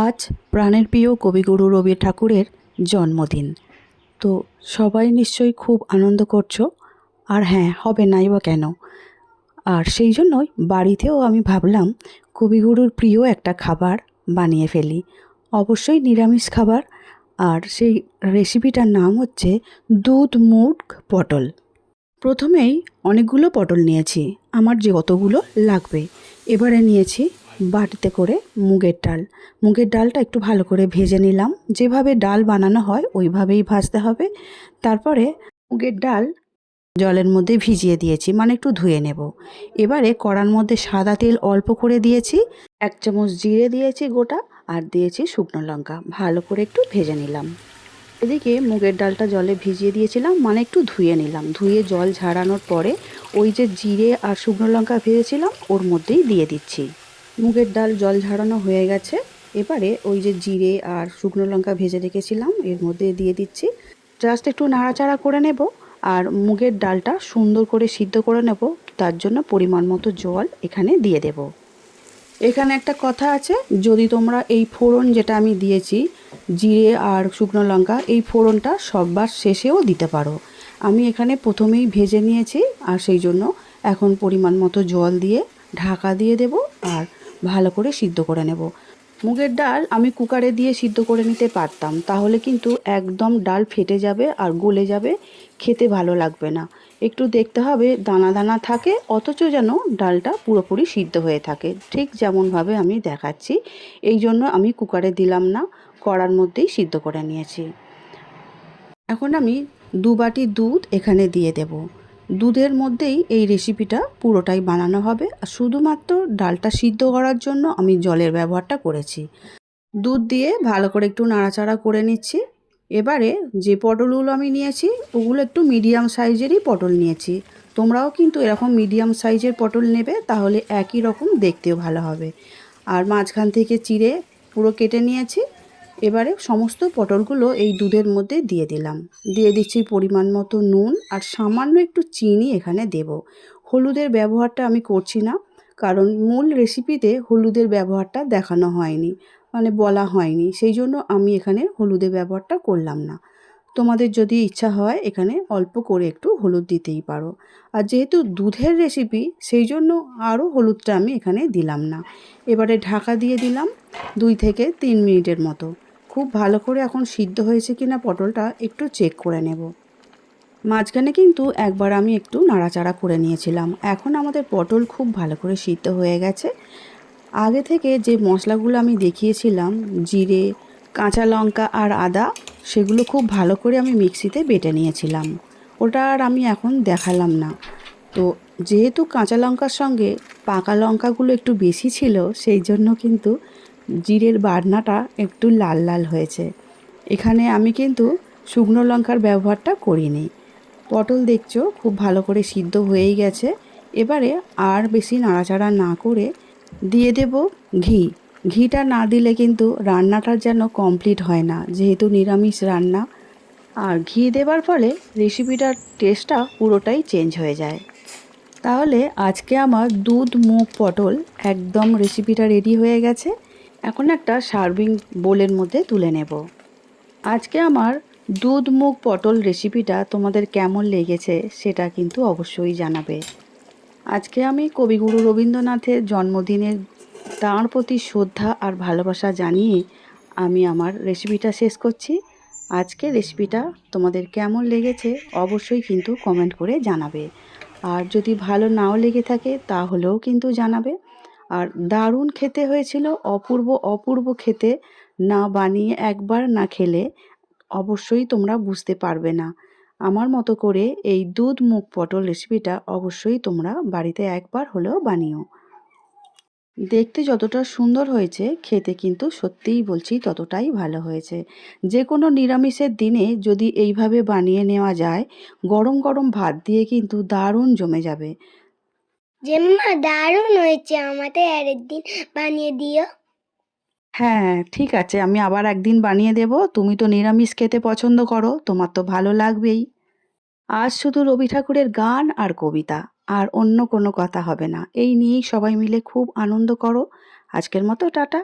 আজ প্রাণের প্রিয় কবিগুরু রবি ঠাকুরের জন্মদিন। তো সবাই নিশ্চয়ই খুব আনন্দ করছো। আর হ্যাঁ, হবে নাই বা কেন। আর সেই জন্যই বাড়িতেও আমি ভাবলাম কবিগুরুর প্রিয় একটা খাবার বানিয়ে ফেলি। অবশ্যই নিরামিষ খাবার। আর সেই রেসিপিটার নাম হচ্ছে দুধ মুগ পটল। প্রথমেই অনেকগুলো পটল নিয়েছি, আমার যে কতগুলো লাগবে। এবারে নিয়েছি বাটিতে করে মুগের ডাল। মুগের ডালটা একটু ভালো করে ভেজে নিলাম, যেভাবে ডাল বানানো হয় ওইভাবেই ভাজতে হবে। তারপরে মুগের ডাল জলের মধ্যে ভিজিয়ে দিয়েছি, মানে একটু ধুয়ে নেব। এবারে কড়ার মধ্যে সাদা তেল অল্প করে দিয়েছি, 1 চামচ জিরে দিয়েছি গোটা, আর দিয়েছি শুকনো লঙ্কা। ভালো করে একটু ভেজে নিলাম। এদিকে মুগের ডালটা জলে ভিজিয়ে দিয়েছিলাম, মানে একটু ধুয়ে নিলাম। ধুয়ে জল ঝাড়ানোর পরে ওই যে জিরে আর শুকনো লঙ্কা ভেজেছিলাম ওর মধ্যেই দিয়ে দিচ্ছি। মুগের ডাল জল ঝাড়ানো হয়ে গেছে। এবারে ওই যে জিরে আর শুকনো লঙ্কা ভেজে রেখেছিলাম এর মধ্যে দিয়ে দিচ্ছি। জাস্ট একটু নাড়াচাড়া করে নেব। আর মুগের ডালটা সুন্দর করে সিদ্ধ করে নেব, তার জন্য পরিমাণ মতো জল এখানে দিয়ে দেব। এখানে একটা কথা আছে, যদি তোমরা এই ফোড়ন যেটা আমি দিয়েছি জিরে আর শুকনো লঙ্কা, এই ফোড়নটা সববার শেষেও দিতে পারো। আমি এখানে প্রথমেই ভেজে নিয়েছি, আর সেই জন্য এখন পরিমাণ মতো জল দিয়ে ঢাকা দিয়ে দেব আর ভালো করে সিদ্ধ করে নেব। মুগের ডাল আমি কুকারে দিয়ে সিদ্ধ করে নিতে পারতাম, তাহলে কিন্তু একদম ডাল ফেটে যাবে আর গলে যাবে, খেতে ভালো লাগবে না। একটু দেখতে হবে দানা দানা থাকে, অথচ যেন ডালটা পুরোপুরি সিদ্ধ হয়ে থাকে, ঠিক যেমনভাবে আমি দেখাচ্ছি। এই জন্য আমি কুকারে দিলাম না, কড়ার মধ্যেই সিদ্ধ করে নিয়েছি। এখন আমি 2 বাটি দুধ এখানে দিয়ে দেব। দুধের মধ্যেই এই রেসিপিটা পুরোটাই বানানো হবে, আর শুধুমাত্র ডালটা সিদ্ধ করার জন্য আমি জলের ব্যবহারটা করেছি। দুধ দিয়ে ভালো করে একটু নাড়াচাড়া করে নিচ্ছি। এবারে যে পটলগুলো আমি নিয়েছি ওগুলো একটু মিডিয়াম সাইজেরই পটল নিয়েছি। তোমরাও কিন্তু এরকম মিডিয়াম সাইজের পটল নেবে, তাহলে একই রকম দেখতেও ভালো হবে। আর মাঝখান থেকে চিড়ে পুরো কেটে নিয়েছি। এবারে সমস্ত পটলগুলো এই দুধের মধ্যে দিয়ে দিলাম। দিয়ে দিচ্ছি পরিমাণ মতো নুন, আর সামান্য একটু চিনি এখানে দেব। হলুদের ব্যবহারটা আমি করছি না, কারণ মূল রেসিপিতে হলুদের ব্যবহারটা দেখানো হয়নি, মানে বলা হয়নি, সেই জন্য আমি এখানে হলুদের ব্যবহারটা করলাম না। তোমাদের যদি ইচ্ছা হয় এখানে অল্প করে একটু হলুদ দিতেই পারো। আর যেহেতু দুধের রেসিপি সেই জন্য আরও হলুদটা আমি এখানে দিলাম না। এবারে ঢাকা দিয়ে দিলাম 2 থেকে 3 মিনিটের মতো। খুব ভালো করে এখন সিদ্ধ হয়েছে কিনা পটলটা একটু চেক করে নেব। মাঝখানে কিন্তু একবার আমি একটু নাড়াচাড়া করে নিয়েছিলাম। এখন আমাদের পটল খুব ভালো করে সিদ্ধ হয়ে গেছে। আগে থেকে যে মশলাগুলো আমি দেখিয়েছিলাম, জিরে, কাঁচা লঙ্কা আর আদা, সেগুলো খুব ভালো করে আমি মিক্সিতে বেটে নিয়েছিলাম। ওটা আর আমি এখন দেখালাম না। তো যেহেতু কাঁচা লঙ্কার সঙ্গে পাকা লঙ্কাগুলো একটু বেশি ছিল, সেই জন্য কিন্তু জিরের বাটনাটা একটু লাল লাল হয়েছে। এখানে আমি কিন্তু শুকনো লঙ্কার ব্যবহারটা করিনি। পটল দেখছো খুব ভালো করে সিদ্ধ হয়েই গেছে। এবারে আর বেশি নাড়াচাড়া না করে দিয়ে দেব ঘি। ঘিটা না দিলে কিন্তু রান্নাটা যেন কমপ্লিট হয় না, যেহেতু নিরামিষ রান্না। আর ঘি দেবার ফলে রেসিপিটার টেস্টটা পুরোটাই চেঞ্জ হয়ে যায়। তাহলে আজকে আমার দুধ মুগ পটল একদম রেসিপিটা রেডি হয়ে গেছে। এখন একটা সার্ভিং বোলের মধ্যে তুলে নেব। আজকে আমার দুধ মুগ পটল রেসিপিটা তোমাদের কেমন লেগেছে সেটা কিন্তু অবশ্যই জানাবে। আজকে আমি কবিগুরু রবীন্দ্রনাথের জন্মদিনের তাঁর প্রতি শ্রদ্ধা আর ভালোবাসা জানিয়ে আমি আমার রেসিপিটা শেষ করছি। আজকে রেসিপিটা তোমাদের কেমন লেগেছে অবশ্যই কিন্তু কমেন্ট করে জানাবে। আর যদি ভালো নাও লেগে থাকে তাহলেও কিন্তু জানাবে। আর দারুণ খেতে হয়েছিল, অপূর্ব অপূর্ব খেতে। না বানিয়ে একবার না খেলে অবশ্যই তোমরা বুঝতে পারবে না। আমার মতো করে এই দুধ মুগ পটল রেসিপিটা অবশ্যই তোমরা বাড়িতে একবার হলেও বানিও। দেখতে যতটা সুন্দর হয়েছে খেতে কিন্তু সত্যিই বলছি ততটাই ভালো হয়েছে। যে কোনো নিরামিষের দিনে যদি এইভাবে বানিয়ে নেওয়া যায়, গরম গরম ভাত দিয়ে কিন্তু দারুণ জমে যাবে। জেম্মা দারুণ হয়েছে, আমাদের আরেকদিন বানিয়ে দিও। হ্যাঁ ঠিক আছে, আমি আবার একদিন বানিয়ে দেব। তুমি তো নিরামিষ খেতে পছন্দ করো, তোমার তো ভালো লাগবেই। আজ শুধু রবি ঠাকুরের গান আর কবিতা, আর অন্য কোনো কথা হবে না। এই নিয়েই সবাই মিলে খুব আনন্দ করো। আজকের মতো টাটা।